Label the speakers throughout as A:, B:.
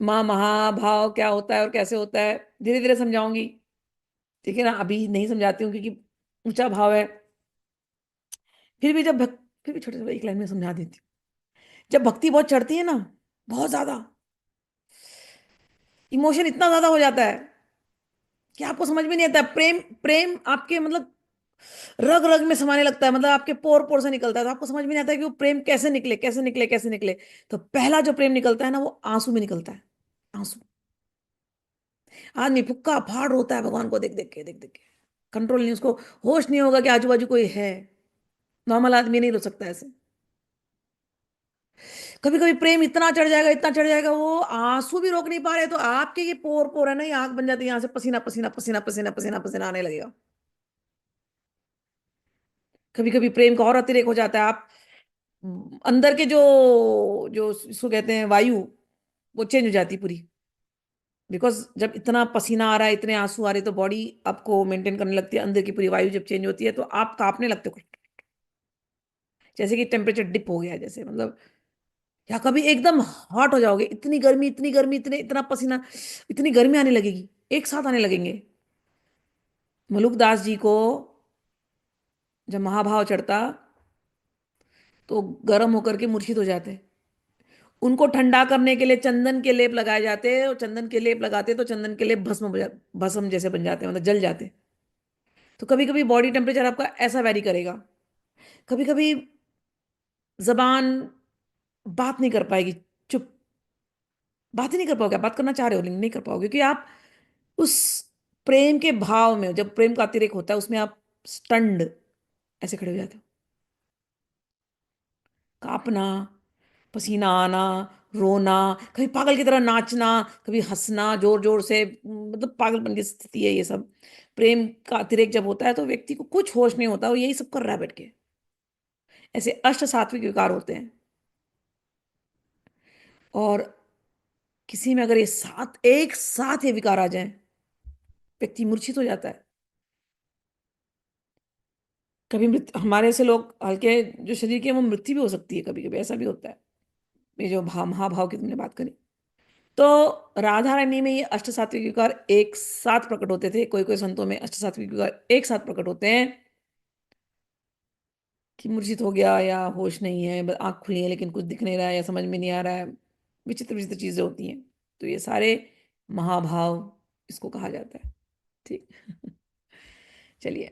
A: माँ महाभाव क्या होता है और कैसे होता है धीरे धीरे समझाऊंगी। ठीक है ना, अभी नहीं समझाती हूँ क्योंकि ऊंचा भाव है। फिर भी छोटे छोटे एक लाइन में समझा देती हूँ। जब भक्ति बहुत चढ़ती है ना, बहुत ज्यादा इमोशन इतना ज्यादा हो जाता है कि आपको समझ में नहीं आता। प्रेम प्रेम आपके मतलब रग रग में समाने लगता है, मतलब आपके पोर पोर से निकलता है, तो आपको समझ में नहीं आता कि वो प्रेम कैसे निकले कैसे निकले कैसे निकले। तो पहला जो प्रेम निकलता है ना, वो आंसू में निकलता है। आंसू। आदमी फुक्का फाड़ रोता है भगवान को देख देख के, देख देख के। कंट्रोल नहीं उसको। होश नहीं होगा कि आजू बाजू कोई है। नॉर्मल आदमी नहीं रो सकता ऐसे। कभी कभी प्रेम इतना चढ़ जाएगा, इतना चढ़ जाएगा, वो आंसू भी रोक नहीं पा रहे, तो आपके ये पोर पोर है ना, ये आंख बन जाती है, यहाँ से पसीना पसीना पसीना पसीना पसीना पसीना आने लगेगा। कभी कभी प्रेम का और अतिरेक हो जाता है। आप अंदर के जो जो इसको कहते हैं वायु, वो चेंज हो जाती है पूरी। बिकॉज जब इतना पसीना आ रहा है, इतने आंसू आ रहे, तो बॉडी आपको मेंटेन करने लगती है। अंदर की पूरी वायु जब चेंज होती है तो आप कांपने लगते हो, जैसे कि टेम्परेचर डिप हो गया जैसे, मतलब। या कभी एकदम हॉट हो जाओगे, इतनी गर्मी, इतने इतना पसीना, इतनी गर्मी आने लगेगी, एक साथ आने लगेंगे। मलुकदास जी को जब महाभाव चढ़ता, तो गर्म होकर के मूर्छित हो जाते। उनको ठंडा करने के लिए चंदन के लेप लगाए जाते, और चंदन के लेप लगाते तो चंदन के लेप भस्म जैसे बन जाते, मतलब जल जाते। तो कभी कभी बॉडी टेम्परेचर आपका ऐसा वेरी करेगा। कभी कभी जबान बात नहीं कर पाएगी। चुप। बात ही नहीं कर पाओगे। आप बात करना चाह रहे हो लेकिन नहीं कर पाओगे, क्योंकि आप उस प्रेम के भाव में, जब प्रेम का अतिरेक होता है उसमें आप स्टंड ऐसे खड़े हो जाते हो। कांपना, पसीना आना, रोना, कभी पागल की तरह नाचना, कभी हंसना जोर जोर से, मतलब पागलपन की स्थिति है ये सब। प्रेम का अतिरेक जब होता है तो व्यक्ति को कुछ होश नहीं होता, वो यही सब कर रहा है बैठ के। ऐसे अष्ट सात्विक विकार होते हैं। और किसी में अगर ये सात एक साथ ये विकार आ जाए, व्यक्ति मूर्छित हो जाता है। कभी मृत्यु, हमारे से लोग हल्के जो शरीर के हैं, वो मृत्यु भी हो सकती है, कभी कभी ऐसा भी होता है। ये जो महाभाव की तुमने बात करी, तो राधा रानी में ये अष्ट सात्विक विकार एक साथ प्रकट होते थे। कोई कोई संतों में अष्ट सात्विक विकार एक साथ प्रकट होते हैं, कि मूर्छित हो गया, या होश नहीं है, आंख खुली है लेकिन कुछ दिख नहीं रहा है, या समझ में नहीं आ रहा है। विचित्र विचित्र चीजें होती हैं। तो ये सारे महाभाव इसको कहा जाता है। ठीक। चलिए।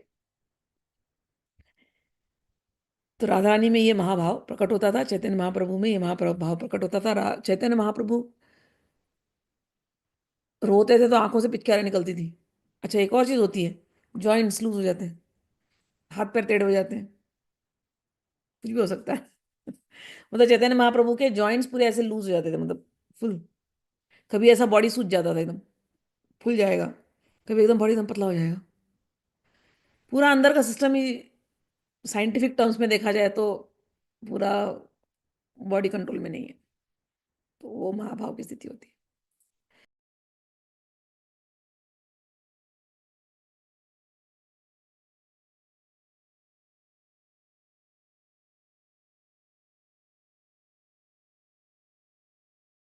A: तो राधा रानी में ये महाभाव प्रकट होता था, चैतन्य महाप्रभु में ये महाभाव प्रकट होता था। चैतन्य महाप्रभु रोते थे तो आंखों से पिचकारियां निकलती थी। अच्छा, एक और चीज होती है, जॉइंट्स लूज हो जाते हैं, हाथ पैर टेढ़े हो जाते हैं, कुछ भी हो सकता है। मतलब चैतन्य महाप्रभु के जॉइंट्स पूरे ऐसे लूज हो जाते थे, मतलब फुल। कभी ऐसा बॉडी सूज जाता था, एकदम फूल जाएगा। कभी एकदम बॉडी एकदम पतला हो जाएगा। पूरा अंदर का सिस्टम ही, साइंटिफिक टर्म्स में देखा जाए तो, पूरा बॉडी कंट्रोल में नहीं है। तो वो महाभाव की स्थिति होती है।